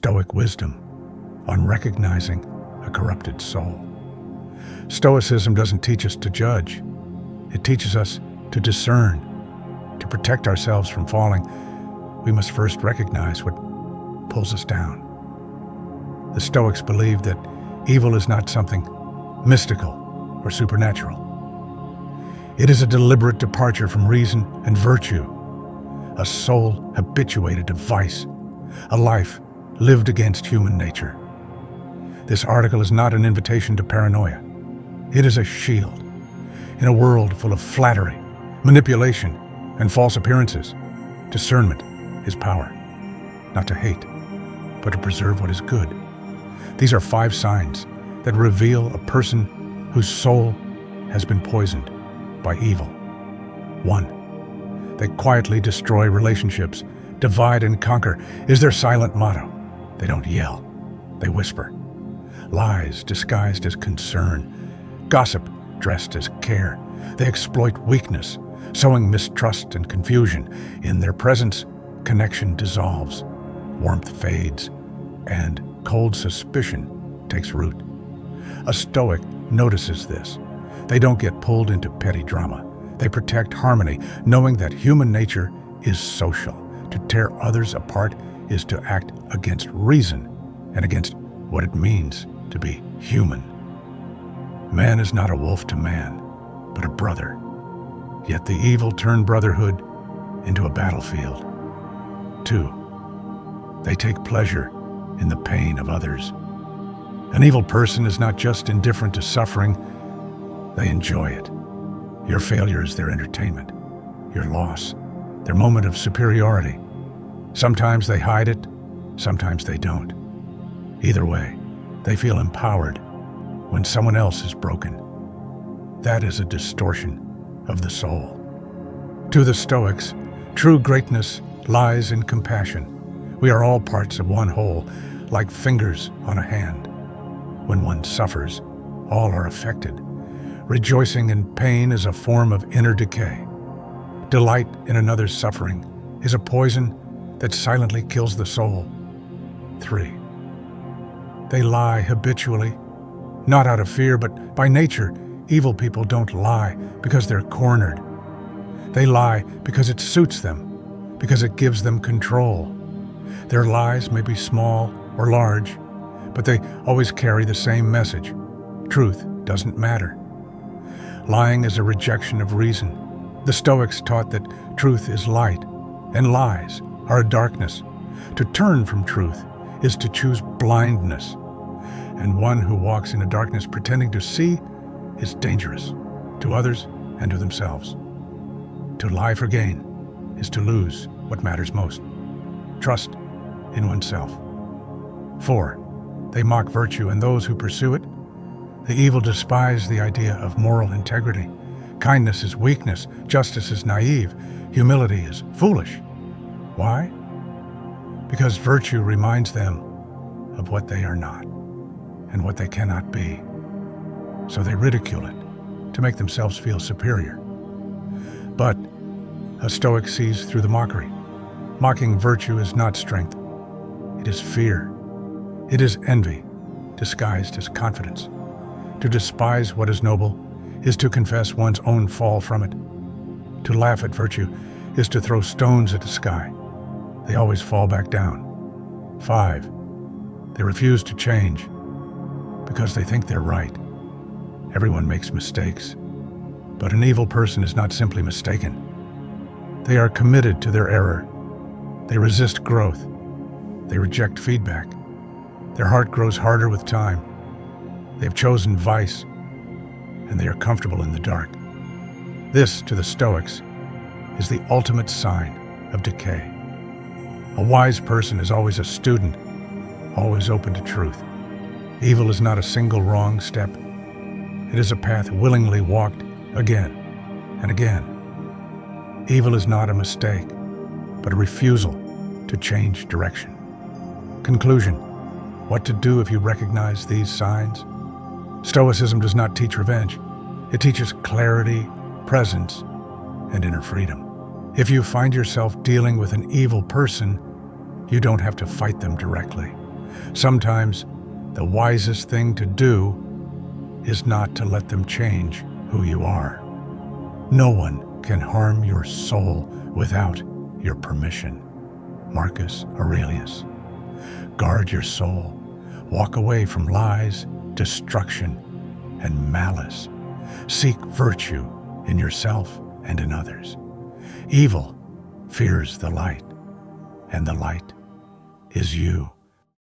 Stoic wisdom on recognizing a corrupted soul. Stoicism doesn't teach us to judge. It teaches us to discern. To protect ourselves from falling, we must first recognize what pulls us down. The Stoics believe that evil is not something mystical or supernatural. It is a deliberate departure from reason and virtue, a soul habituated to vice, a life lived against human nature. This article is not an invitation to paranoia. It is a shield. In a world full of flattery, manipulation, and false appearances, discernment is power, not to hate, but to preserve what is good. These are 5 signs that reveal a person whose soul has been poisoned by evil. 1. They quietly destroy relationships. Divide and conquer is their silent motto. They don't yell, they whisper. Lies disguised as concern. Gossip dressed as care. They exploit weakness, sowing mistrust and confusion. In their presence, connection dissolves, warmth fades, and cold suspicion takes root. A Stoic notices this. They don't get pulled into petty drama. They protect harmony, knowing that human nature is social. To tear others apart is to act against reason and against what it means to be human. Man is not a wolf to man, but a brother. Yet the evil turn brotherhood into a battlefield. 2. They take pleasure in the pain of others. An evil person is not just indifferent to suffering, they enjoy it. Your failure is their entertainment, your loss, their moment of superiority. Sometimes they hide it, sometimes they don't. Either way, they feel empowered when someone else is broken. That is a distortion of the soul. To the Stoics, true greatness lies in compassion. We are all parts of one whole, like fingers on a hand. When one suffers, all are affected. Rejoicing in pain is a form of inner decay. Delight in another's suffering is a poison that silently kills the soul. 3. They lie habitually, not out of fear, but by nature. Evil people don't lie because they're cornered. They lie because it suits them, because it gives them control. Their lies may be small or large, but they always carry the same message. Truth doesn't matter. Lying is a rejection of reason. The Stoics taught that truth is light, and lies are a darkness. To turn from truth is to choose blindness, and one who walks in a darkness pretending to see is dangerous to others and to themselves. To lie for gain is to lose what matters most, trust in oneself. 4. They mock virtue and those who pursue it. The evil despise the idea of moral integrity. Kindness is weakness, justice is naive, humility is foolish. Why? Because virtue reminds them of what they are not and what they cannot be. So they ridicule it to make themselves feel superior. But a Stoic sees through the mockery. Mocking virtue is not strength. It is fear. It is envy, disguised as confidence. To despise what is noble is to confess one's own fall from it. To laugh at virtue is to throw stones at the sky. They always fall back down. 5. They refuse to change because they think they're right. Everyone makes mistakes, but an evil person is not simply mistaken. They are committed to their error. They resist growth. They reject feedback. Their heart grows harder with time. They have chosen vice, and they are comfortable in the dark. This, to the Stoics, is the ultimate sign of decay. A wise person is always a student, always open to truth. Evil is not a single wrong step. It is a path willingly walked again and again. Evil is not a mistake, but a refusal to change direction. Conclusion: what to do if you recognize these signs? Stoicism does not teach revenge. It teaches clarity, presence, and inner freedom. If you find yourself dealing with an evil person, you don't have to fight them directly. Sometimes the wisest thing to do is not to let them change who you are. No one can harm your soul without your permission. Marcus Aurelius. Guard your soul. Walk away from lies, destruction, and malice. Seek virtue in yourself and in others. Evil fears the light, and the light is you.